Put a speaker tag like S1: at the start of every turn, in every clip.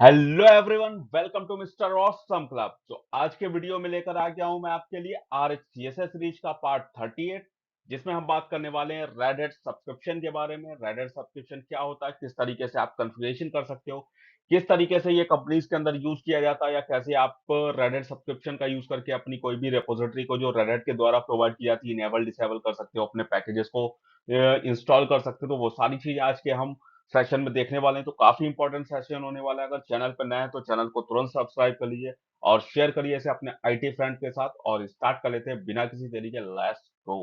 S1: Hello everyone, welcome to mister awesome club. तो आज के वीडियो में लेकर आ गया हूं मैं आपके लिए आर सीएसएस सीरीज का पार्ट 38, जिसमें हम बात करने वाले हैं रेड हैट सब्सक्रिप्शन के बारे में। रेड हैट सब्सक्रिप्शन क्या होता है, किस तरीके से आप कॉन्फ़िगरेशन कर सकते हो, किस तरीके से ये कंपनीज के अंदर यूज किया जाता है, या कैसे आप रेड हैट सब्सक्रिप्शन का यूज करके अपनी कोई भी रेपोजिटरी को जो रेड हैट के द्वारा प्रोवाइड की जाती है इनेबल डिसेबल कर सकते हो, अपने पैकेजेस को इंस्टॉल कर सकते हो। तो वो सारी चीज आज के हम सेशन में देखने वाले हैं। तो काफी इंपॉर्टेंट सेशन होने वाला है। अगर चैनल पर नए हैं तो चैनल को तुरंत सब्सक्राइब कर लीजिए और शेयर करिए इसे अपने आईटी फ्रेंड के साथ। और स्टार्ट कर लेते हैं बिना किसी देरी के, लेट्स गो।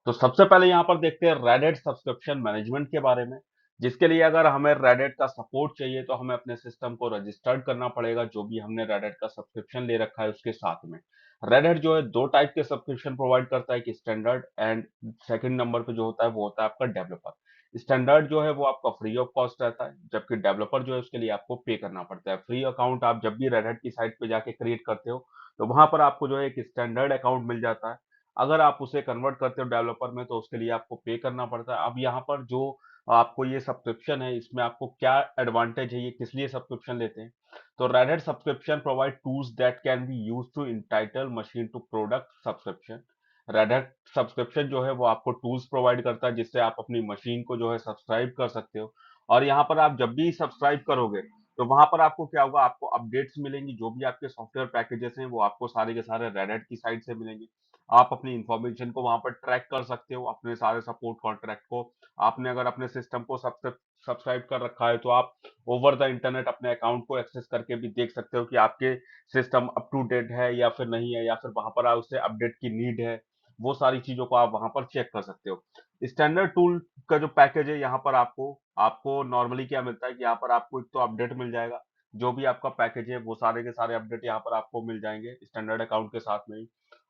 S1: तो सबसे पहले यहाँ पर देखते हैं रेड हैट सब्सक्रिप्शन मैनेजमेंट के बारे में, जिसके लिए अगर हमें रेड हैट का सपोर्ट चाहिए तो हमें अपने सिस्टम को रजिस्टर्ड करना पड़ेगा, जो भी हमने रेड हैट का सब्सक्रिप्शन ले रखा है उसके साथ में। रेड हैट जो है दो टाइप के सब्सक्रिप्शन प्रोवाइड करता है, कि स्टैंडर्ड एंड सेकंड नंबर पे जो होता है वो होता है आपका डेवलपर। स्टैंडर्ड जो है वो आपका फ्री ऑफ कॉस्ट रहता है, जबकि डेवलपर जो है उसके लिए आपको पे करना पड़ता है। फ्री अकाउंट आप जब भी रेड हैट की साइट पे जाके क्रिएट करते हो तो वहां पर आपको जो है एक स्टैंडर्ड अकाउंट मिल जाता है। अगर आप उसे कन्वर्ट करते हो डेवलपर में तो उसके लिए आपको पे करना पड़ता है। अब यहाँ पर जो आपको ये सब्सक्रिप्शन है इसमें आपको क्या एडवांटेज है, ये किस लिए सब्सक्रिप्शन लेते हैं। तो Red Hat subscription provide tools that can be use to entitle machine to product subscription. Red Hat subscription जो है वो आपको टूल्स प्रोवाइड करता है जिससे आप अपनी मशीन को जो है सब्सक्राइब कर सकते हो। और यहाँ पर आप जब भी सब्सक्राइब करोगे तो वहां पर आपको क्या होगा, आपको अपडेट्स मिलेंगी। जो भी आपके सॉफ्टवेयर पैकेजेस हैं वो आपको सारे के सारे रेड हैट की साइड से मिलेंगे। आप अपनी इंफॉर्मेशन को वहां पर ट्रैक कर सकते हो, अपने सारे सपोर्ट कॉन्ट्रैक्ट को। आपने अगर अपने सिस्टम को सब्सक्राइब कर रखा है तो आप ओवर द इंटरनेट अपने अकाउंट को एक्सेस करके भी देख सकते हो कि आपके सिस्टम अप टू डेट है या फिर नहीं है, या फिर वहां पर उससे अपडेट की नीड है। वो सारी चीजों को आप वहां पर चेक कर सकते हो। स्टैंडर्ड टूल का जो पैकेज है यहाँ पर आपको आपको नॉर्मली क्या मिलता है कि यहाँ पर आपको एक तो अपडेट मिल जाएगा। जो भी आपका पैकेज है वो सारे के सारे अपडेट यहाँ पर आपको मिल जाएंगे स्टैंडर्ड अकाउंट के साथ में ही।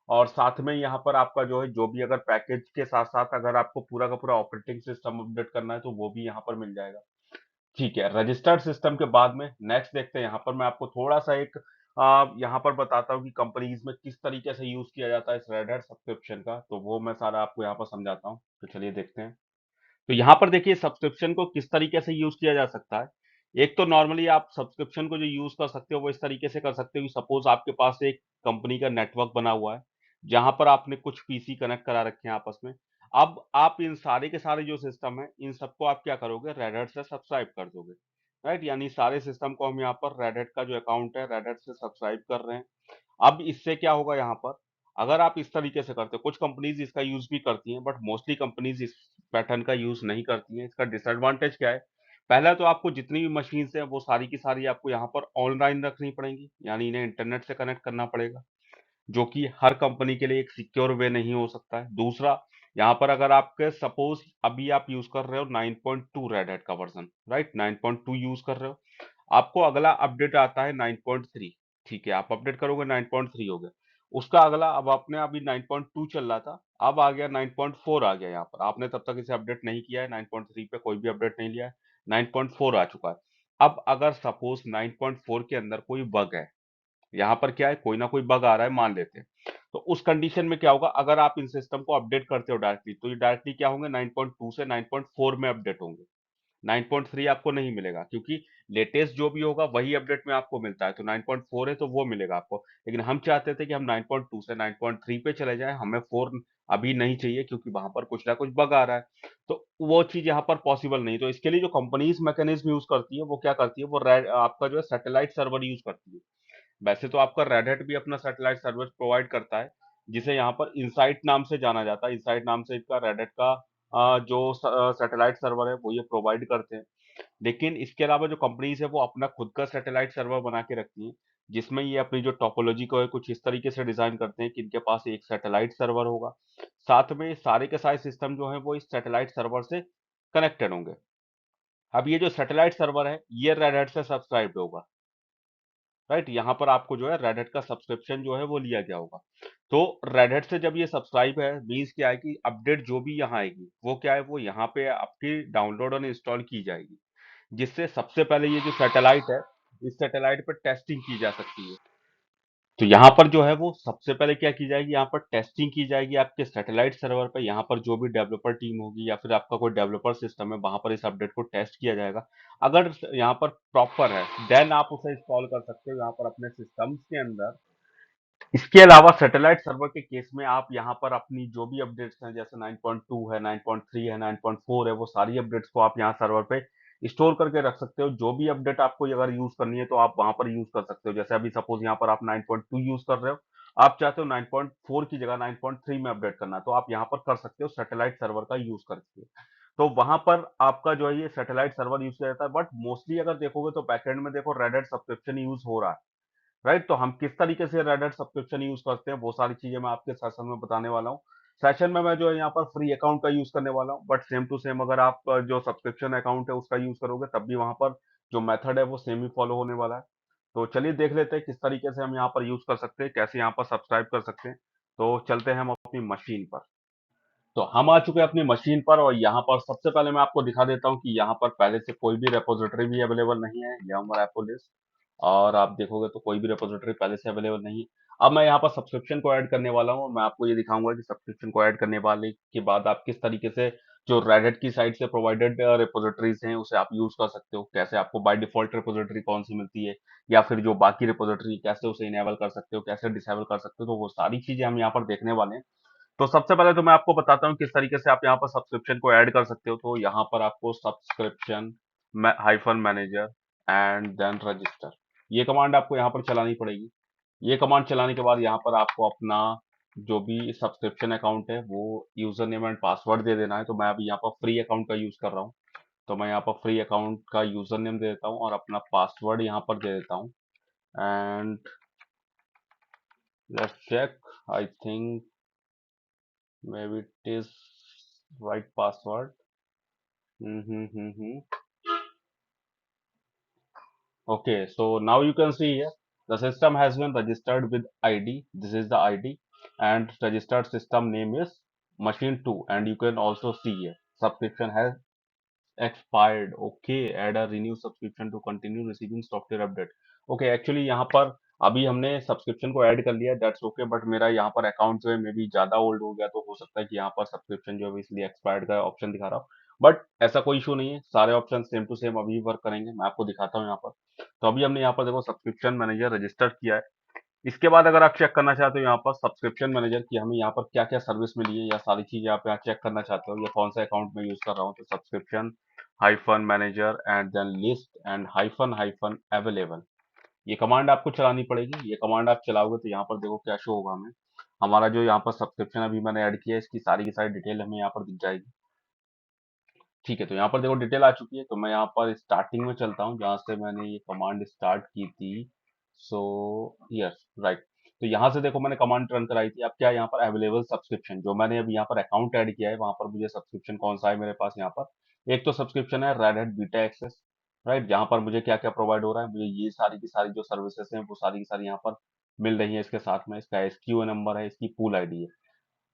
S1: और साथ में यहाँ पर आपका जो है जो भी अगर पैकेज के साथ साथ अगर आपको पूरा का पूरा ऑपरेटिंग सिस्टम अपडेट करना है तो वो भी यहाँ पर मिल जाएगा। ठीक है, रजिस्टर्ड सिस्टम के बाद में नेक्स्ट देखते हैं। यहाँ पर मैं आपको थोड़ा सा एक यहाँ पर बताता हूँ कि कंपनीज में किस तरीके से यूज किया जाता है इस रेड हैट सब्सक्रिप्शन का, तो वो मैं सारा आपको यहाँ पर समझाता हूँ। तो चलिए देखते हैं। तो यहाँ पर देखिए सब्सक्रिप्शन को किस तरीके से यूज किया जा सकता है। एक तो नॉर्मली आप सब्सक्रिप्शन को जो यूज कर सकते हो वो इस तरीके से कर सकते हो कि सपोज आपके पास एक कंपनी का नेटवर्क बना हुआ है, जहां पर आपने कुछ पीसी कनेक्ट करा रखे हैं आपस में। अब आप इन सारे के सारे जो सिस्टम है इन सबको आप क्या करोगे, रेड से सब्सक्राइब कर दोगे। राइट, यानी सारे सिस्टम को हम यहाँ पर रेड का जो अकाउंट है रेड से सब्सक्राइब कर रहे हैं। अब इससे क्या होगा यहाँ पर, अगर आप इस तरीके से करते हो, कुछ कंपनीज इसका यूज भी करती हैं बट मोस्टली कंपनीज इस पैटर्न का यूज नहीं करती हैं। इसका डिसएडवांटेज क्या है, पहला तो आपको जितनी भी मशीन है वो सारी की सारी आपको यहाँ पर ऑनलाइन रखनी पड़ेंगी, यानी इन्हें इंटरनेट से कनेक्ट करना पड़ेगा, जो कि हर कंपनी के लिए एक सिक्योर वे नहीं हो सकता है। दूसरा, यहाँ पर अगर आपके सपोज अभी आप यूज कर रहे हो 9.2 रेड हैट का वर्जन, राइट, 9.2 यूज कर रहे हो, आपको अगला अपडेट आता है 9.3। ठीक है, आप अपडेट करोगे 9.3 हो गया। उसका अगला, अब आपने अभी 9.2 चल रहा था, अब आ गया 9.4 आ गया। यहाँ पर आपने तब तक इसे अपडेट नहीं किया है, 9.3 पे कोई भी अपडेट नहीं लिया है, 9.4 आ चुका है। अब अगर सपोज 9.4 के अंदर कोई बग है, यहाँ पर क्या है, कोई ना कोई बग आ रहा है मान लेते हैं, तो उस कंडीशन में क्या होगा, अगर आप इन सिस्टम को अपडेट करते हो डायरेक्टली तो ये डायरेक्टली क्या होंगे, 9.2 से 9.4 में अपडेट होंगे। 9.3 आपको नहीं मिलेगा, क्योंकि लेटेस्ट जो भी होगा वही अपडेट में आपको मिलता है। तो 9.4 है तो वो मिलेगा आपको। लेकिन हम चाहते थे कि हम 9.2 से 9.3 पे चले जाएं, हमें 4 अभी नहीं चाहिए क्योंकि वहां पर कुछ ना कुछ बग आ रहा है। तो वो चीज यहाँ पर पॉसिबल नहीं। तो इसके लिए जो कंपनीज मैकेनिज्म यूज करती है वो क्या करती है, वो आपका जो है सैटेलाइट सर्वर यूज करती है। वैसे तो आपका रेड हैट भी अपना सैटेलाइट सर्विस प्रोवाइड करता है, जिसे यहाँ पर इनसाइट नाम से जाना जाता है। इनसाइट नाम से इसका रेड हैट का जो सैटेलाइट सर्वर है वो ये प्रोवाइड करते हैं। लेकिन इसके अलावा जो कंपनीज है वो अपना खुद का सैटेलाइट सर्वर बना के रखती हैं, जिसमें ये अपनी जो टोपोलॉजी को है कुछ इस तरीके से डिजाइन करते हैं कि इनके पास एक सैटेलाइट सर्वर होगा, साथ में सारे के सारे सिस्टम जो है वो इस सैटेलाइट सर्वर से कनेक्टेड होंगे। अब ये जो सैटेलाइट सर्वर है ये रेड हैट से सब्सक्राइब होगा। राइट, यहाँ पर आपको जो है रेड हैट का सब्सक्रिप्शन जो है वो लिया गया होगा। तो रेड हैट से जब ये सब्सक्राइब है मीन्स क्या है कि अपडेट जो भी यहाँ आएगी वो क्या है, वो यहाँ पे आपकी डाउनलोड और इंस्टॉल की जाएगी, जिससे सबसे पहले ये जो सैटेलाइट है इस सैटेलाइट पर टेस्टिंग की जा सकती है। तो यहाँ पर जो है वो सबसे पहले क्या की जाएगी, यहाँ पर टेस्टिंग की जाएगी आपके सैटेलाइट सर्वर पे। यहाँ पर जो भी डेवलपर टीम होगी या फिर आपका कोई डेवलपर सिस्टम है, वहां पर इस अपडेट को टेस्ट किया जाएगा। अगर यहाँ पर प्रॉपर है, देन आप उसे इंस्टॉल कर सकते हो यहाँ पर अपने सिस्टम्स के अंदर। इसके अलावा सैटेलाइट सर्वर के केस में आप यहाँ पर अपनी जो भी अपडेट्स हैं, जैसे 9.2 है, 9.3 है, 9.4 है, वो सारी अपडेट्स को आप यहाँ सर्वर पे स्टोर करके रख सकते हो। जो भी अपडेट आपको अगर यूज करनी है तो आप वहां पर यूज कर सकते हो। जैसे अभी सपोज यहाँ पर आप 9.2 यूज कर रहे हो, आप चाहते हो 9.4 की जगह 9.3 में अपडेट करना, तो आप यहाँ पर कर सकते हो सैटेलाइट सर्वर का यूज करके। तो वहां पर आपका जो है ये सैटेलाइट सर्वर यूज किया जाता है। बट मोस्टली अगर देखोगे तो बैकएंड में देखो रेडिट सब्सक्रिप्शन यूज हो रहा है, राइट। तो हम किस तरीके से रेडिट सब्सक्रिप्शन यूज करते हैं, वो सारी चीजें मैं आपके सेशन में बताने वाला हूँ। सेशन में मैं जो है यहाँ पर फ्री अकाउंट का यूज करने वाला हूँ, बट सेम टू सेम अगर आप जो सब्सक्रिप्शन अकाउंट है उसका यूज करोगे तब भी वहां पर जो मेथड है वो सेम ही फॉलो होने वाला है। तो चलिए देख लेते हैं किस तरीके से हम यहाँ पर यूज कर सकते हैं, कैसे यहाँ पर सब्सक्राइब कर सकते हैं। तो चलते हैं हम अपनी मशीन पर। तो हम आ चुके हैं अपनी मशीन पर, और यहाँ पर सबसे पहले मैं आपको दिखा देता हूँ कि यहाँ पर पहले से कोई भी रेपोजिटरी भी अवेलेबल नहीं है, यम रेपोलिस। और आप देखोगे तो कोई भी रेपोजिटरी पहले से अवेलेबल नहीं है। अब मैं यहाँ पर सब्सक्रिप्शन को ऐड करने वाला हूँ, मैं आपको ये दिखाऊंगा कि सब्सक्रिप्शन को ऐड करने वाले के बाद आप किस तरीके से जो रेडिट की साइड से प्रोवाइडेड रिपोजिटरीज हैं उसे आप यूज कर सकते हो, कैसे आपको बाय डिफॉल्ट रिपोजिटरी कौन सी मिलती है, या फिर जो बाकी रिपोजिटरी कैसे उसे इनेबल कर सकते हो, कैसे डिसेबल कर सकते हो। तो वो सारी चीजें हम यहाँ पर देखने वाले हैं। तो सबसे पहले तो मैं आपको बताता हूँ किस तरीके से आप यहाँ पर सब्सक्रिप्शन को ऐड कर सकते हो। तो यहाँ पर आपको subscription hyphen manager and then register, ये कमांड आपको यहाँ पर चलानी पड़ेगी। ये कमांड चलाने के बाद यहाँ पर आपको अपना जो भी सब्सक्रिप्शन अकाउंट है वो यूजर नेम एंड पासवर्ड दे देना है। तो मैं अभी यहाँ पर फ्री अकाउंट का यूज कर रहा हूँ, तो मैं यहाँ पर फ्री अकाउंट का यूजर नेम दे देता हूँ और अपना पासवर्ड यहाँ पर दे देता हूँ। And let's check, I think maybe it is right password. Mm-hmm. Okay, so now you can see here the system has been registered with ID. This is the ID, and registered system name is machine 2. And you can also see here subscription has expired. Okay, add a renew subscription to continue receiving software update. Okay, actually यहाँ पर अभी हमने subscription को add कर लिया, that's okay. But मेरा यहाँ पर अकाउंट जो है मे बी ज्यादा ओल्ड हो गया, तो हो सकता है कि यहाँ पर सब्सक्रिप्शन जो है इसलिए एक्सपायर्ड का ऑप्शन दिखा रहा हो। बट ऐसा कोई इशू नहीं है, सारे ऑप्शन सेम टू सेम अभी वर्क करेंगे। मैं आपको दिखाता हूँ यहाँ पर। तो अभी हमने यहाँ पर देखो सब्सक्रिप्शन मैनेजर रजिस्टर किया है। इसके बाद अगर आप चेक करना चाहते हो यहाँ पर सब्सक्रिप्शन मैनेजर की हमें यहाँ पर क्या क्या सर्विस मिली है या सारी चीजें आप यहाँ चेक करना चाहते हो या कौन सा अकाउंट में यूज कर रहा हूँ, तो subscription hyphen manager and then list and hyphen hyphen available, ये कमांड आपको चलानी पड़ेगी। ये कमांड आप चलाओगे तो यहाँ पर देखो क्या शो होगा हमें, हमारा जो यहाँ पर सब्सक्रिप्शन अभी मैंने ऐड किया है इसकी सारी की सारी डिटेल हमें यहाँ पर दिख जाएगी। ठीक है, तो यहाँ पर देखो डिटेल आ चुकी है। तो मैं यहाँ पर स्टार्टिंग में चलता हूँ जहाँ से मैंने ये कमांड स्टार्ट की थी। So yes, right. तो यहाँ से देखो मैंने कमांड रन कराई थी। अब क्या है यहाँ पर अवेलेबल सब्सक्रिप्शन, जो मैंने अभी यहाँ पर अकाउंट ऐड किया है वहां पर मुझे सब्सक्रिप्शन कौन सा है मेरे पास यहाँ पर। एक तो सब्सक्रिप्शन है Red Hat beta access, right, जहाँ पर मुझे क्या क्या प्रोवाइड हो रहा है, मुझे ये सारी की सारी जो सर्विसेज हैं वो सारी की सारी यहाँ पर मिल रही है। इसके साथ में इसका एसक्यू नंबर है, इसकी पूल आईडी है।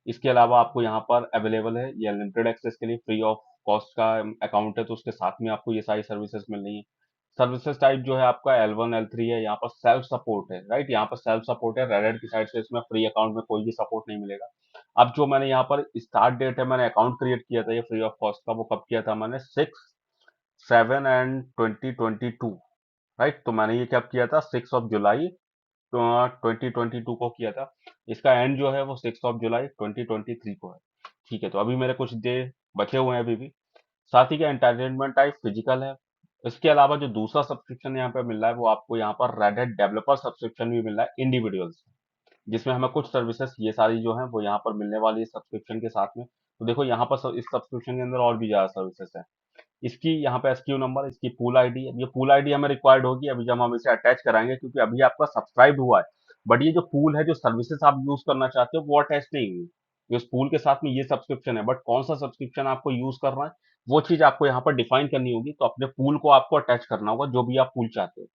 S1: इसके अलावा आपको यहाँ पर अवेलेबल है ये अनलिमिटेड एक्सेस के लिए फ्री ऑफ कॉस्ट का अकाउंट है, तो उसके साथ में आपको ये सारी सर्विसेज मिल रही है। सर्विसेज टाइप जो है आपका L1 L3 है, यहाँ पर सेल्फ सपोर्ट है, राइट, यहाँ पर सेल्फ सपोर्ट है। रेडिट की साइड से इसमें फ्री अकाउंट में कोई भी सपोर्ट नहीं मिलेगा। अब जो मैंने यहाँ पर स्टार्ट डेट है, मैंने अकाउंट क्रिएट किया था ये फ्री ऑफ कॉस्ट का, वो कब किया था मैंने 6/7/2022, राइट। तो मैंने ये क्या किया था 6 जुलाई 2022 को किया था। इसका एंड जो है वो 6 जुलाई 2023 को है। ठीक है, तो अभी मेरे कुछ डे बचे हुए हैं अभी भी। साथ ही का एंटरटेनमेंट टाइप फिजिकल है। इसके अलावा जो दूसरा सब्सक्रिप्शन यहाँ पे मिल रहा है वो आपको यहाँ पर रेड हैट डेवलपर सब्सक्रिप्शन भी मिल रहा है इंडिविजुअल्स, जिसमें हमें कुछ सर्विसेज ये सारी जो है वो यहाँ पर मिलने वाली है सब्सक्रिप्शन के साथ में। तो देखो यहाँ पर इस सब्सक्रिप्शन के अंदर और भी ज्यादा सर्विसेज है। इसकी यहाँ पे एसक्यू नंबर, इसकी पूल आईडी, अब ये पूल आईडी हमें रिक्वायर्ड होगी अभी जब हम इसे अटैच कराएंगे, क्योंकि अभी आपका सब्सक्राइब हुआ है। बट ये जो पूल है, जो सर्विसेज आप यूज करना चाहते हो वो अटैच नहीं हुई। ये उस पूल के साथ में ये सब्सक्रिप्शन है, बट कौन सा सब्सक्रिप्शन आपको यूज करना है वो चीज आपको यहाँ पर डिफाइन करनी होगी। तो अपने पूल को आपको अटैच करना होगा जो भी आप पूल चाहते हो।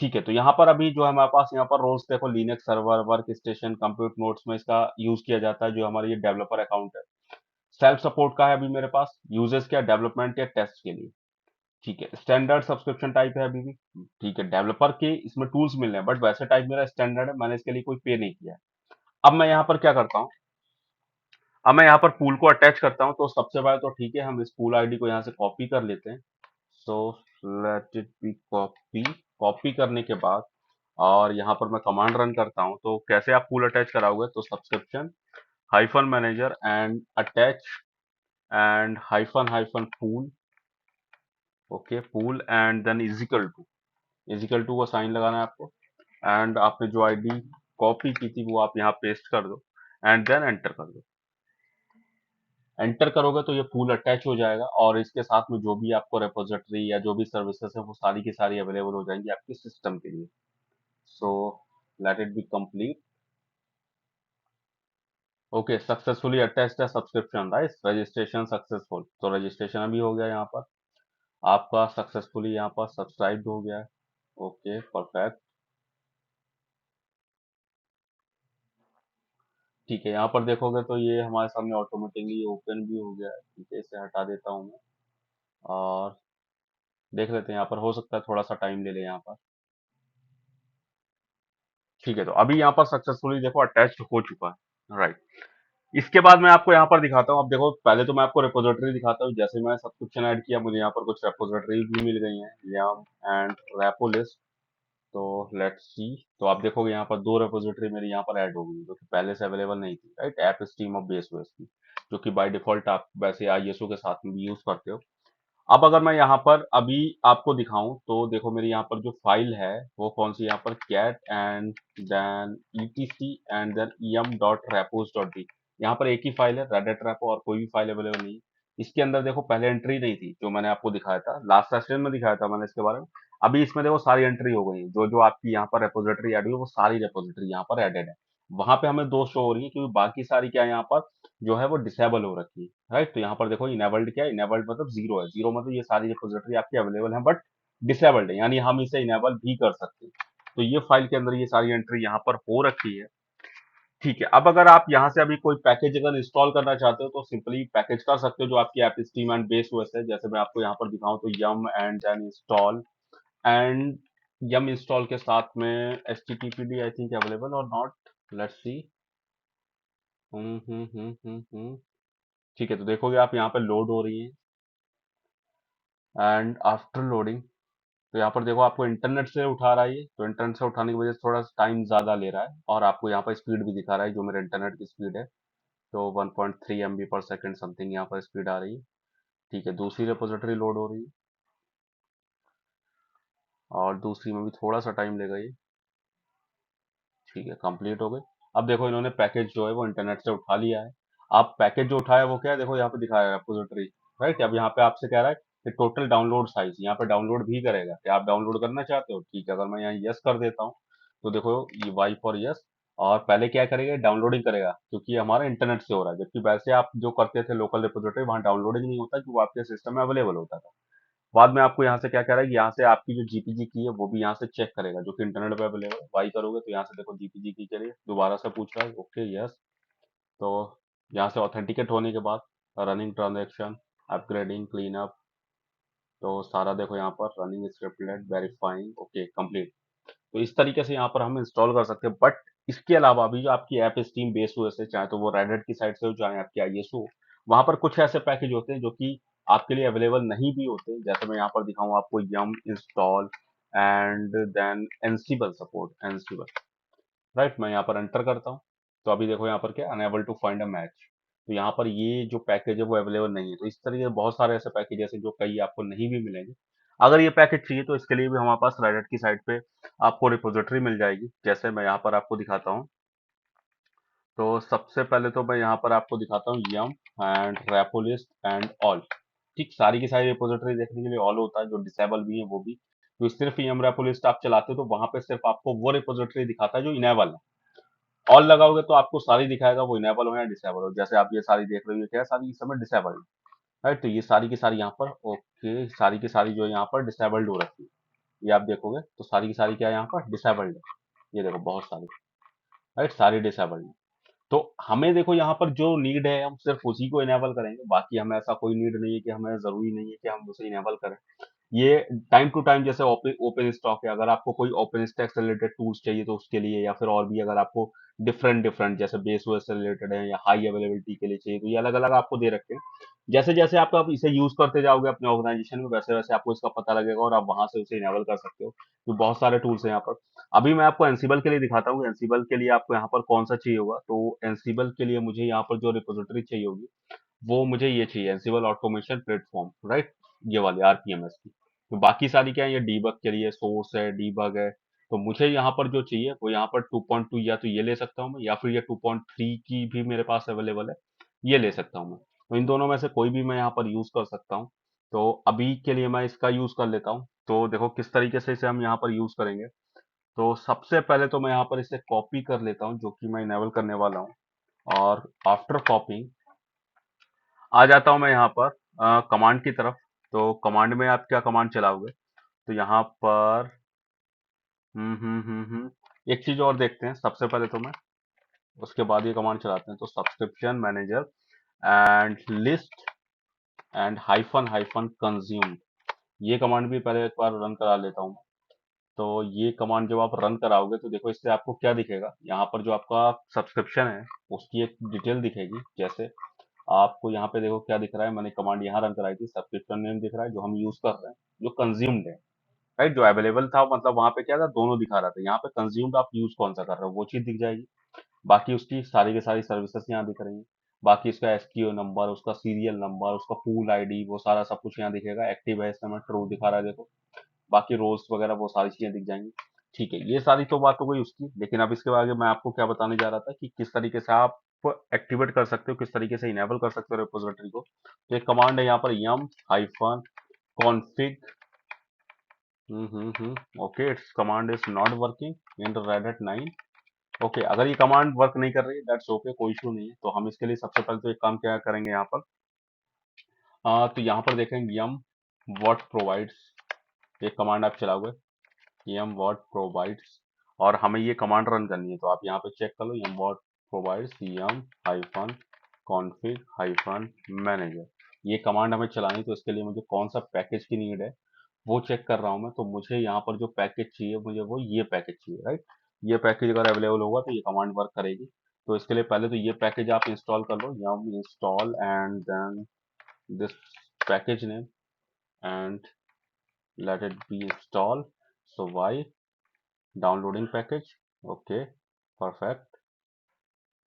S1: ठीक है, तो यहाँ पर अभी जो है हमारे पास यहाँ पर रोल्स देखो Linux server, work station, compute notes में इसका यूज किया जाता है, जो हमारा ये डेवलपर अकाउंट है। सेल्फ सपोर्ट का है अभी मेरे पास, यूजेस क्या डेवलपमेंट या टेस्ट के लिए। ठीक है, स्टैंडर्ड सब्सक्रिप्शन टाइप है अभी भी। ठीक है, डेवलपर के इसमें टूल्स मिल रहे हैं, बट वैसे टाइप मेरा स्टैंडर्ड है, मैंने इसके लिए कोई पे नहीं किया है। अब मैं यहाँ पर क्या करता हूँ, अब मैं यहाँ पर पूल को अटैच करता हूँ। तो सबसे पहले तो ठीक है, हम इस पूल आईडी को यहाँ से कॉपी कर लेते हैं। So let it be copy. Copy करने के बाद और यहाँ पर मैं कमांड रन करता हूँ। तो कैसे आप पूल अटैच कराओगे, तो subscription hyphen manager and attach and hyphen hyphen pool. Okay, pool and then equal to का साइन लगाना है आपको। एंड आपने जो आईडी कॉपी की थी वो आप यहाँ पेस्ट कर दो एंड देन एंटर कर दो। एंटर करोगे तो ये पूल अटैच हो जाएगा और इसके साथ में जो भी आपको रेपोजिटरी या जो भी सर्विसेज है वो सारी की सारी अवेलेबल हो जाएंगी आपके सिस्टम के लिए। So let it be complete. Okay, successfully attached है सब्सक्रिप्शन, राइट, रजिस्ट्रेशन सक्सेसफुल। तो रजिस्ट्रेशन अभी हो गया यहाँ पर आपका सक्सेसफुली, यहाँ पर सब्सक्राइब हो गया है। Okay, perfect. ठीक है, यहाँ पर देखोगे तो ये हमारे सामने ऑटोमेटिकली ओपन भी हो गया है। ठीक है, इसे हटा देता हूँ मैं और देख लेते हैं। यहाँ पर हो सकता है थोड़ा सा टाइम ले ले यहाँ पर। ठीक है, तो अभी यहाँ पर सक्सेसफुली देखो अटैच्ड हो चुका है, राइट। इसके बाद मैं आपको यहाँ पर दिखाता हूँ। अब देखो, पहले तो मैं आपको रेपोजिटरी दिखाता हूँ। जैसे मैं सब्सक्रिप्शन ऐड किया, मुझे यहाँ पर कुछ रेपोजिटरी भी मिल गई हैं, यम एंड रेपो लिस्ट। तो लेट्स सी। तो आप देखोगे यहाँ पर दो रेपोजिटरी मेरी यहाँ पर ऐड हो गई, जो कि पहले से अवेलेबल नहीं थी, राइट। ऐप स्टीम और बेस ओएस की, जो कि बाय डिफॉल्ट आप वैसे आईएसओ के साथ में भी यूज करते हो। अब अगर मैं यहाँ पर अभी आपको दिखाऊं तो देखो, मेरी यहाँ पर जो फाइल है वो कौन सी, यहाँ पर cat and then etc and then em dot repos dot d. यहाँ पर एक ही फाइल है, रेडेट रेपो, और कोई भी फाइल अवेलेबल नहीं है। इसके अंदर देखो, पहले एंट्री नहीं थी जो मैंने आपको दिखाया था, लास्ट सेशन में दिखाया था मैंने इसके बारे में। अभी इसमें देखो सारी एंट्री हो गई है, जो जो आपकी यहाँ पर रेपोजिटरी ऐड हुई है, वो सारी रेपोजिटरी यहाँ पर एडेड है। वहां पे हमें दो शो हो रही है, क्योंकि बाकी सारी क्या है यहाँ पर जो है वो डिसेबल हो रखी है, राइट। तो यहाँ पर देखो, इनेबल्ड क्या है, इनेबल्ड मतलब जीरो है। जीरो मतलब ये सारी रिपोजिटरी आपकी अवेलेबल है, बट डिसेबल्ड है, यानी हम इसे इनेबल भी कर सकते हैं। तो ये फाइल के अंदर ये सारी एंट्री यहाँ पर हो रखी है। ठीक है, अब अगर आप यहाँ से अभी कोई पैकेज अगर इंस्टॉल करना चाहते हो तो सिंपली पैकेज कर सकते हो, जो आपकी app stream and base OS है। जैसे मैं आपको यहाँ पर दिखाऊं तो yum and then install and yum install के साथ में एचटीटीपीडी आई थिंक अवेलेबल और नॉट, लेट्स सी। ठीक है, तो देखोगे आप यहाँ पे लोड हो रही है एंड आफ्टर लोडिंग, तो यहाँ पर देखो आपको इंटरनेट से उठा रहा है ये। तो इंटरनेट से उठाने की वजह से थोड़ा टाइम ज़्यादा ले रहा है, और आपको यहाँ पर स्पीड भी दिखा रहा है जो मेरे इंटरनेट की स्पीड है। तो 1.3 MB पर सेकेंड समथिंग यहाँ पर स्पीड आ रही है। ठीक है, दूसरी रिपोजिटरी लोड हो रही है और दूसरी में भी थोड़ा सा टाइम लेगा ये। ठीक है, कंप्लीट हो गई। अब देखो, इन्होंने पैकेज जो है वो इंटरनेट से उठा लिया है। आप पैकेज जो उठाया वो क्या है, देखो यहाँ पे दिखाया है रेपोजिटरी, राइट। अब यहाँ पे आपसे कह रहा है कि टोटल डाउनलोड साइज, यहाँ पे डाउनलोड भी करेगा कि आप डाउनलोड करना चाहते हो। ठीक है, अगर मैं यहाँ यस कर देता हूँ तो देखो ये वाई फॉर यस, और पहले क्या करेगा, डाउनलोडिंग करेगा, क्योंकि ये हमारा इंटरनेट से हो रहा है। जबकि वैसे आप जो करते थे लोकल रिपोजिटरी, वहाँ डाउनलोडिंग नहीं होता, कि वो आपके सिस्टम में अवेलेबल होता था। बाद में आपको यहाँ से क्या कह रहा है कि यहाँ से आपकी जो जीपीजी की है वो भी यहाँ से चेक करेगा, जो कि इंटरनेट पे अवेलेबल है। वाई करोगे तो यहाँ से देखो जीपीजी की के लिए दोबारा से पूछ रहा है, ओके यस। तो यहाँ से ऑथेंटिकेट होने के बाद running transaction, upgrading, clean up, तो सारा देखो यहाँ पर running scriptlet, verifying, okay complete. तो इस तरीके से यहाँ पर हम इंस्टॉल कर सकते हैं। बट इसके अलावा भी जो आपकी ऐप स्टीम बेस ओएस है, चाहे तो वो रेडिट की साइड से हो चाहे आपकी आईएसओ हो, वहां पर कुछ ऐसे पैकेज होते हैं जो कि आपके लिए अवेलेबल नहीं भी होते। जैसे मैं यहाँ पर दिखाऊँ आपको, yum install and then ansible support, ansible, right. मैं यहाँ पर एंटर करता हूँ तो अभी देखो यहाँ पर क्या, unable to find a match. तो यहाँ पर ये जो पैकेज है वो अवेलेबल नहीं है। तो इस तरीके से बहुत सारे ऐसे पैकेज हैं जो कई आपको नहीं भी मिलेंगे। अगर ये पैकेज चाहिए तो इसके लिए भी हमारे पास रेडिट की साइट पे आपको रिपोजिटरी मिल जाएगी। जैसे मैं यहाँ पर आपको दिखाता हूँ, तो सबसे पहले तो मैं यहाँ पर आपको दिखाता हूँ यम एंड रेपोलिस्ट एंड ऑल। ठीक, सारी की सारी रिपोजिटरी देखने के लिए ऑल होता है, जो डिसेबल भी है वो भी। तो सिर्फ यम रेपोलिस्ट आप चलाते हो तो वहां पे सिर्फ आपको वो रिपोजिटरी दिखाता है जो इनेबल है। ऑल लगाओगे तो आपको सारी दिखाएगा, वो इनेबल हो या डिसेबल हो। जैसे आप ये सारी देख रहे हो, ये क्या है, सारी इस समय डिसेबल है, राइट। तो ये सारी की सारी यहाँ पर, ओके, सारी की सारी जो है यहाँ पर डिसेबल्ड हो रखी है। ये आप देखोगे तो सारी की सारी क्या है यहाँ पर, डिसेबल्ड है। ये देखो बहुत सारी, राइट, सारी डिसेबल्ड है। तो हमें देखो यहाँ पर जो नीड है हम सिर्फ उसी को इनेबल करेंगे, बाकी हमें ऐसा कोई नीड नहीं है कि हमें जरूरी नहीं है कि हम उसे इनेबल करें। ये टाइम टू टाइम जैसे ओपन स्टॉक है, अगर आपको कोई ओपन स्टैक से रिलेटेड टूल्स चाहिए तो उसके लिए, या फिर और भी अगर आपको डिफरेंट डिफरेंट जैसे बेस ओएस से रिलेटेड है या हाई अवेलेबिलिटी के लिए चाहिए, तो ये अलग अलग आपको दे रखे हैं। जैसे जैसे आप इसे यूज करते जाओगे अपने ऑर्गेनाइजेशन में, वैसे वैसे आपको इसका पता लगेगा और आप वहां से उसे इनेबल कर सकते हो। तो बहुत सारे टूल्स हैं यहाँ पर। अभी मैं आपको एनसीबल के लिए दिखाता हूँ। एनसीबल के लिए आपको यहाँ पर कौन सा चाहिए होगा, तो एनसीबल के लिए मुझे यहाँ पर जो रिपोजिटरी चाहिए होगी, वो मुझे ये चाहिए, एंसिबल ऑटोमेशन प्लेटफॉर्म, राइट। ये वाली आरपीएमएस की। तो बाकी सारी क्या है, ये डीबग के लिए सोर्स है, डीबग है। तो मुझे यहाँ पर जो चाहिए वो यहाँ पर 2.2, या तो ये ले सकता हूँ मैं, या फिर ये 2.3 की भी मेरे पास अवेलेबल है, ये ले सकता हूँ मैं। तो इन दोनों में से कोई भी मैं यहाँ पर यूज कर सकता हूँ। तो अभी के लिए मैं इसका यूज कर लेता हूँ। तो देखो किस तरीके से इसे हम यहाँ पर यूज करेंगे। तो सबसे पहले तो मैं यहाँ पर इसे कॉपी कर लेता हूँ, जो कि मैं इनेबल करने वाला हूँ। और आफ्टर कॉपिंग आ जाता हूं मैं यहाँ पर कमांड की तरफ। तो कमांड में आप क्या कमांड चलाओगे, तो यहाँ पर एक चीज और देखते हैं सबसे पहले तो मैं, उसके बाद ये कमांड चलाते हैं। तो subscription manager and list and hyphen hyphen consume, ये कमांड भी पहले एक बार रन करा लेता हूँ। तो ये कमांड जब आप रन कराओगे तो देखो इससे आपको क्या दिखेगा, यहाँ पर जो आपका सब्सक्रिप्शन है उसकी एक डिटेल दिखेगी। जैसे आपको यहाँ पे देखो क्या दिख रहा है, मैंने कमांड यहाँ रन कराई थी, सब्सक्रिप्शन नेम दिख रहा है जो हम यूज कर रहे हैं, जो कंज्यूम्ड है, राइट। जो अवेलेबल था मतलब वहां पे क्या था, दोनों दिखा रहा था। यहाँ पे कंज्यूम्ड आप यूज कौन सा कर रहे हो वो चीज दिख जाएगी। बाकी उसकी सारी की सारी सर्विसेज यहाँ दिख रही हैं। बाकी उसका एसक्यू नंबर, उसका सीरियल नंबर, उसका पूल आईडी, वो सारा सब कुछ यहाँ दिखेगा। एक्टिव है इस समय, ट्रू दिखा रहा है देखो। बाकी रोल्स वगैरह वो सारी चीजें दिख जाएंगी। ठीक है, ये सारी तो बात हो गई उसकी। लेकिन अब इसके आगे मैं आपको क्या बताने जा रहा था कि किस तरीके से आप एक्टिवेट कर सकते हो, किस तरीके से इनेबल कर सकते हो रिपोजिटरी को। तो एक कमांड है यहाँ पर, yum hyphen config. Okay, it's command is not working in Red Hat 9। Okay, अगर ये कमांड वर्क नहीं कर रही है, दैट्स ओके, कोई इशू नहीं है। तो हम इसके लिए सबसे पहले तो एक काम क्या करेंगे यहाँ पर, तो यहाँ पर देखेंगे यम व्हाट प्रोवाइड्स, एक कमांड आप चलाओगे, यम व्हाट प्रोवाइड्स। और हमें ये कमांड रन करनी है, तो आप यहाँ पे चेक कर लो, yum what provides yum hyphen config hyphen manager. ये कमांड हमें चलानी है, तो इसके लिए मुझे कौन सा पैकेज की नीड है वो चेक कर रहा हूँ मैं। तो मुझे यहाँ पर जो पैकेज चाहिए, मुझे वो ये पैकेज चाहिए, राइट। ये पैकेज अगर अवेलेबल होगा तो ये कमांड वर्क करेगी। तो इसके लिए पहले तो ये पैकेज आप इंस्टॉल कर लो, yum install and then this package name and let it be installed. So why downloading package, okay perfect.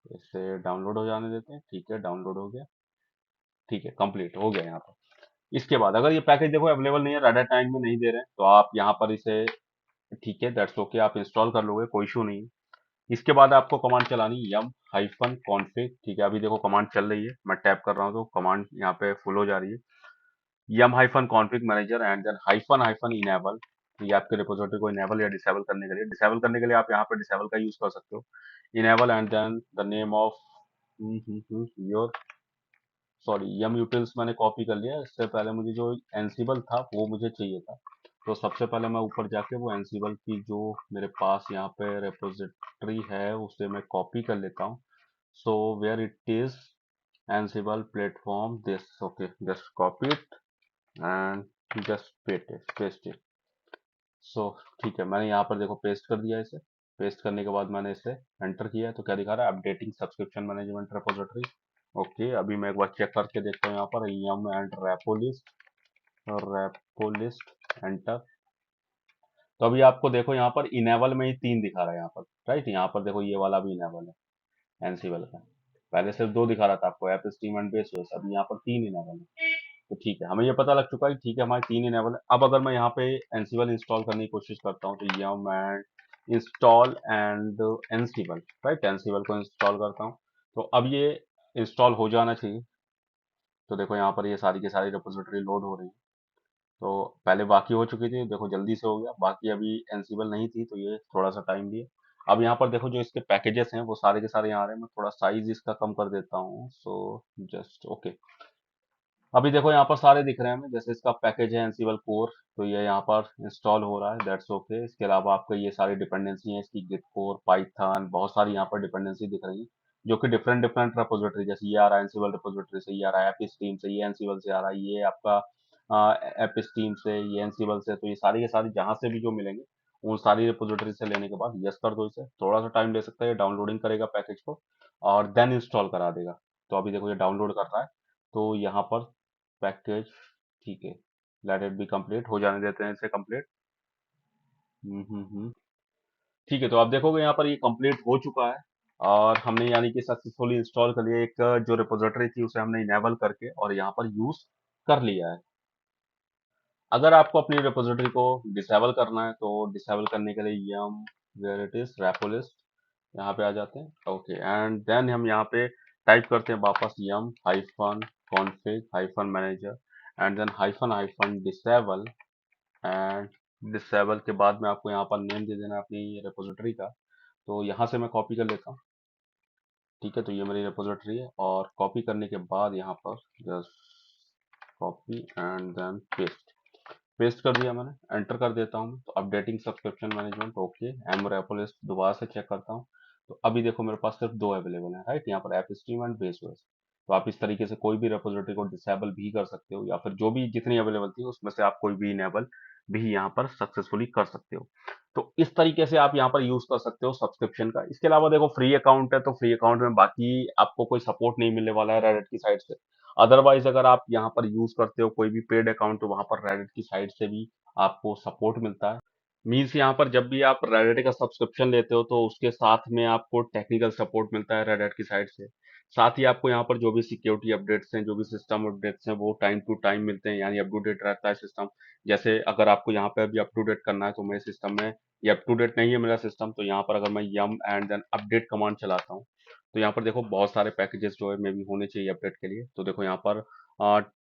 S1: इसे डाउनलोड हो जाने देते हैं, ठीक है डाउनलोड हो गया, ठीक है कंप्लीट हो गया यहाँ पर। इसके बाद अगर ये पैकेज देखो अवेलेबल नहीं है, रेडा टाइम में नहीं दे रहे हैं, तो आप यहाँ पर इसे, ठीक है दैट्स ओके, आप इंस्टॉल कर लोगे, कोई इशू नहीं है। इसके बाद आपको कमांड चलानी यम हाइफन कॉन्फिग, ठीक है। अभी देखो कमांड चल रही है, मैं टैप कर रहा हूँ तो कमांड यहाँ पे फुल हो जा रही है। Yum hyphen config manager and then hyphen hyphen enable. ये आपके रिपोजिटरी को इनेबल या डिसेबल करने के लिए, डिसेबल करने के लिए आप यहाँ पे डिसेबल का यूज कर सकते हो। Enable and then the name of your, sorry yum utils मैंने कॉपी कर लिया। इससे पहले मुझे जो एनसिबल था वो मुझे चाहिए था। तो सबसे पहले मैं ऊपर जाके वो एनसिबल की जो मेरे पास यहाँ पे रिपोजिटरी है उसे मैं कॉपी कर लेता हूँ। So where it is, ansible platform this, okay just copy it and just paste it. So ठीक है, मैंने यहाँ पर देखो पेस्ट कर दिया इसे। पेस्ट करने के बाद मैंने इसे एंटर किया है, तो क्या दिखा रहा है, updating subscription management repository. Okay, अभी मैं एक बार चेक करके देखता हूँ यहाँ पर, यम एंड रेपोलिस्ट एंटर। तो अभी आपको देखो यहाँ पर इनेबल में ही 3 दिखा रहा है यहाँ पर, राइट। यहाँ पर देखो ये वाला भी इनेबल है एनसीबल का। पहले सिर्फ 2 दिखा रहा था आपको, app stream and base OS, अभी यहाँ पर 3 इनेबल है। तो ठीक है, हमें ये पता लग चुका है, ठीक है हमारे 3 इनेबल है। अब अगर मैं यहाँ पे एनसिबल इंस्टॉल करने की कोशिश करता हूँ, तो yum and install and ansible, right, ansible को इंस्टॉल करता हूँ। तो अब ये इंस्टॉल हो जाना चाहिए। तो देखो यहाँ पर ये सारी की सारी रिपोजिटरी लोड हो रही है। तो पहले बाकी हो चुकी थी, देखो जल्दी से हो गया। बाकी अभी एनसिबल नहीं थी तो ये थोड़ा सा टाइम लिए। अब यहाँ पर देखो जो इसके पैकेजेस हैं वो सारे के सारे यहाँ आ रहे हैं। मैं थोड़ा साइज इसका कम कर देता हूँ, सो जस्ट ओके। अभी देखो यहाँ पर सारे दिख रहे हैं हमें, जैसे इसका पैकेज है एनसिबल कोर, तो ये यहाँ पर इंस्टॉल हो रहा है, दैट्स ओके। इसके अलावा आपका ये सारी डिपेंडेंसी है इसकी, गिट कोर, पाइथन, बहुत सारी यहाँ पर डिपेंडेंसी दिख रही है, जो कि डिफरेंट डिफरेंट रिपोजिटरी, जैसे ये आ रहा है एनसिबल रिपोजिटरी से, ये आ रहा है एपी स्ट्रीम से, ये एनसिबल से आ रहा है, ये आपका एप स्टीम से, ये एनसीबल से, तो ये सारी के सारी जहां से भी जो मिलेंगे उन सारी रिपोजिटरी से लेने के बाद यस कर दो इसे। थोड़ा सा टाइम ले सकता है, ये डाउनलोडिंग करेगा पैकेज को और देन इंस्टॉल करा देगा। तो अभी देखो ये डाउनलोड कर रहा है, तो यहाँ पर पैकेज, ठीक है, लेट इट बी कंप्लीट, हो जाने देते हैं इसे कंप्लीट। हम्म। ठीक है, तो आप देखोगे यहाँ पर ये कंप्लीट हो चुका है और हमने यानी कि सक्सेसफुली इंस्टॉल कर लिया। एक जो रिपोजिटरी थी उसे हमने इनेबल करके और यहाँ पर यूज कर लिया है। अगर आपको अपनी रिपोजिटरी को डिसेबल करना है तो डिसेबल करने के लिए यम वेयर इट इज रेपोलिस्ट, यहाँ पे आ जाते हैं। ओके, एंड देन हम यहाँ पे टाइप करते हैं वापस yum hyphen config hyphen manager and then hyphen hyphen disable. And disable के बाद में आपको यहाँ पर नेम दे देना है अपनी रिपोजिटरी का। तो यहाँ से मैं कॉपी कर लेता हूँ। ठीक है, तो ये मेरी रिपोजिटरी है और कॉपी करने के बाद यहाँ पर just copy and then paste, paste कर दिया मैंने, एंटर कर देता हूँ। तो updating subscription management, okay, yum repolist दोबारा से चेक करता हूँ। तो अभी देखो मेरे पास सिर्फ दो अवेलेबल है, राइट, यहाँ पर app stream and base OS. तो आप इस तरीके से कोई भी रेपोजिटरी को डिसेबल भी कर सकते हो या फिर जो भी जितनी अवेलेबल थी उसमें से आप कोई भी इनेबल भी यहाँ पर सक्सेसफुली कर सकते हो। तो इस तरीके से आप यहाँ पर यूज कर सकते हो सब्सक्रिप्शन का। इसके अलावा देखो फ्री अकाउंट है तो फ्री अकाउंट में बाकी आपको कोई सपोर्ट नहीं मिलने वाला है रेडिट की साइड से। अदरवाइज अगर आप यहाँ पर यूज करते हो कोई भी पेड अकाउंट तो वहां पर रेडिट की साइड से भी आपको सपोर्ट मिलता है। मीन्स यहाँ पर जब भी आप रेडिट का सब्सक्रिप्शन लेते हो तो उसके साथ में आपको टेक्निकल सपोर्ट मिलता है रेडिट की साइड से। साथ ही आपको यहाँ पर जो भी सिक्योरिटी अपडेट्स हैं, जो भी सिस्टम अपडेट्स हैं, वो टाइम टू टाइम मिलते हैं, यानी अप टू डेट रहता है सिस्टम। जैसे अगर आपको यहाँ पे अभी अप टू डेट करना है तो मेरे सिस्टम में ये अप टू डेट नहीं है मेरा सिस्टम, तो यहाँ पर अगर मैं यम एंड देन अपडेट कमांड चलाता हूँ तो यहाँ पर देखो बहुत सारे पैकेजेस जो है मे भी होने चाहिए अपडेट के लिए। तो देखो यहाँ पर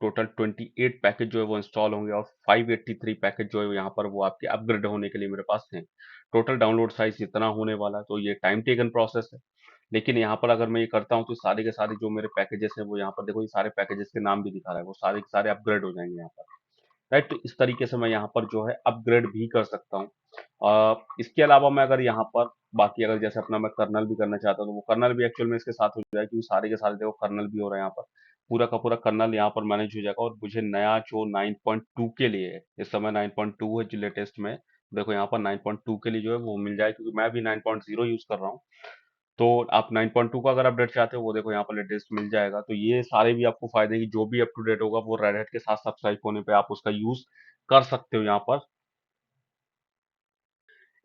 S1: टोटल 28 पैकेज जो है वो इंस्टॉल होंगे और 583 पैकेज जो है यहाँ पर वो आपके अपग्रेड होने के लिए मेरे पास हैं। टोटल डाउनलोड साइज इतना होने वाला है, तो ये टाइम टेकन प्रोसेस है। लेकिन यहाँ पर अगर मैं ये करता हूँ तो सारे के सारे जो मेरे पैकेजेस हैं वो यहाँ पर देखो, ये सारे पैकेजेस के नाम भी दिखा रहा है, वो सारे के सारे अपग्रेड हो जाएंगे यहाँ पर, राइट। तो इस तरीके से मैं यहाँ पर जो है अपग्रेड भी कर सकता हूँ। इसके अलावा मैं अगर यहाँ पर बाकी अगर जैसे अपना मैं कर्नल भी करना चाहता हूँ तो वो कर्नल भी एक्चुअल में इसके साथ हो जाएगा, क्योंकि सारे के सारे देखो कर्नल भी हो रहा है यहाँ पर। पूरा का पूरा कर्नल यहाँ पर मैनेज हो जाएगा और मुझे नया जो 9.2 के लिए है, इस समय 9.2 है जो लेटेस्ट में, देखो यहाँ पर 9.2 के लिए जो है वो मिल जाए, क्योंकि मैं भी 9.0 यूज कर रहा हूँ। तो आप 9.2 का अगर अपडेट चाहते हो वो देखो यहाँ पर लेटेस्ट मिल जाएगा। तो ये सारे भी आपको फायदे हैं कि जो भी अप टू डेट होगा वो रेड हैट के साथ सब्सक्राइब होने पे आप उसका यूज कर सकते हो यहाँ पर।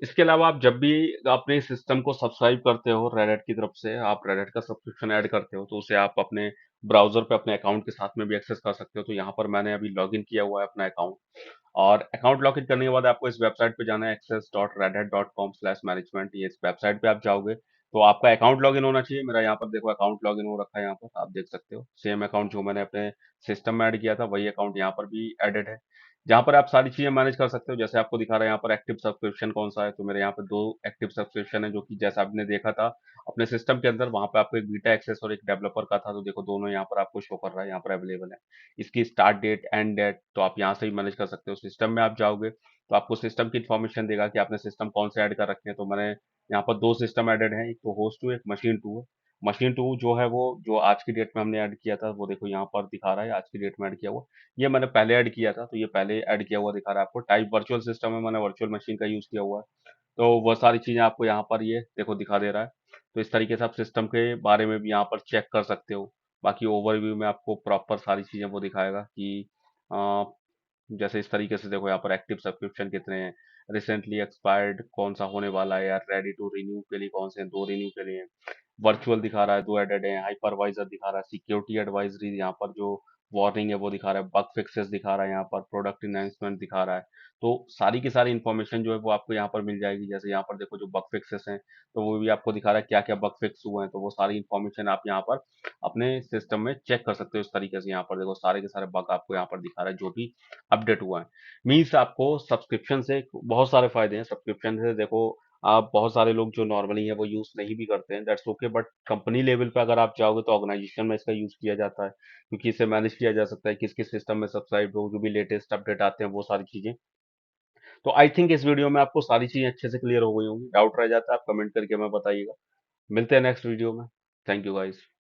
S1: इसके अलावा आप जब भी अपने सिस्टम को सब्सक्राइब करते हो रेडिट की तरफ से, आप रेडिट का सब्सक्रिप्शन ऐड करते हो तो उसे आप अपने ब्राउजर पे अपने अकाउंट के साथ में भी एक्सेस कर सकते हो। तो यहाँ पर मैंने अभी लॉगिन किया हुआ है अपना अकाउंट, और अकाउंट लॉगिन करने के बाद आपको इस वेबसाइट पे जाना है access.redhat.com/management। ये इस वेबसाइट पे आप जाओगे तो आपका अकाउंट लॉगिन होना चाहिए। मेरा यहाँ पर देखो अकाउंट लॉगिन हो रखा है, यहाँ पर आप देख सकते हो सेम अकाउंट जो मैंने अपने सिस्टम में ऐड किया था वही अकाउंट यहाँ पर भी एडेड है, जहाँ पर आप सारी चीजें मैनेज कर सकते हो। जैसे आपको दिखा रहा है यहाँ पर एक्टिव सब्सक्रिप्शन कौन सा है, तो मेरे यहाँ पे दो एक्टिव सब्सक्रिप्शन है, जो कि जैसा आपने देखा था अपने सिस्टम के अंदर, वहां पे आपको एक बीटा एक्सेस और एक डेवलपर का था। तो देखो दोनों यहाँ पर आपको शो कर रहा है, यहाँ पर अवेलेबल है। इसकी स्टार्ट डेट एंड डेट तो आप यहाँ से ही मैनेज कर सकते हो। सिस्टम में आप जाओगे तो आपको सिस्टम की इन्फॉर्मेशन देगा कि आपने सिस्टम कौन से ऐड कर रखे हैं। तो मैंने यहाँ पर दो सिस्टम एडेड है, एक तो होस्ट टू, एक मशीन टू है। मशीन टू जो है वो जो आज की डेट में हमने ऐड किया था वो देखो यहाँ पर दिखा रहा है, आज की डेट में ऐड किया हुआ। ये मैंने पहले ऐड किया था तो ये पहले ऐड किया हुआ दिखा रहा है आपको। टाइप वर्चुअल सिस्टम है, मैंने वर्चुअल मशीन का यूज किया हुआ है। तो वह सारी चीजें आपको यहाँ पर ये देखो दिखा दे रहा है। तो इस तरीके से आप सिस्टम के बारे में भी यहाँ पर चेक कर सकते हो। बाकी ओवरव्यू में आपको प्रॉपर सारी चीजें वो दिखाएगा कि अ, जैसे इस तरीके से देखो यहाँ पर एक्टिव सब्सक्रिप्शन कितने हैं, रिसेंटली एक्सपायर्ड कौन सा होने वाला है यार, रेडी टू रिन्यू के लिए कौन से हैं, दो रिन्यू के लिए हैं। वर्चुअल दिखा रहा है, दो एडेड है, हाइपरवाइजर दिखा रहा है, सिक्योरिटी एडवाइजरी यहाँ पर जो वार्निंग है वो दिखा रहा है, बग फिक्सेस दिखा रहा है, यहाँ पर प्रोडक्ट इनहेंसमेंट दिखा रहा है। तो सारी की सारी इन्फॉर्मेशन जो है वो आपको यहाँ पर मिल जाएगी। जैसे यहाँ पर देखो जो बग फिक्सेस हैं तो वो भी आपको दिखा रहा है क्या क्या बग फिक्स हुए हैं, तो वो सारी इन्फॉर्मेशन आप यहाँ पर अपने सिस्टम में चेक कर सकते हो। इस तरीके से यहाँ पर देखो सारे के सारे बग आपको यहाँ पर दिखा रहा है जो भी अपडेट हुआ है। मीन्स आपको सब्सक्रिप्शन से बहुत सारे फायदे हैं। सब्सक्रिप्शन से देखो आप बहुत सारे लोग जो नॉर्मली है वो यूज नहीं भी करते हैं, that's okay, but company level पे अगर आप जाओगे तो ऑर्गेनाइजेशन में इसका यूज किया जाता है, क्योंकि इसे मैनेज किया जा सकता है किस किस सिस्टम में सब्सक्राइब हो, जो भी लेटेस्ट अपडेट आते हैं वो सारी चीजें। तो आई थिंक इस वीडियो में आपको सारी चीजें अच्छे से क्लियर हो गई होंगी। डाउट रह जाता है आप कमेंट करके हमें बताइएगा। मिलते हैं नेक्स्ट वीडियो में। Thank you guys.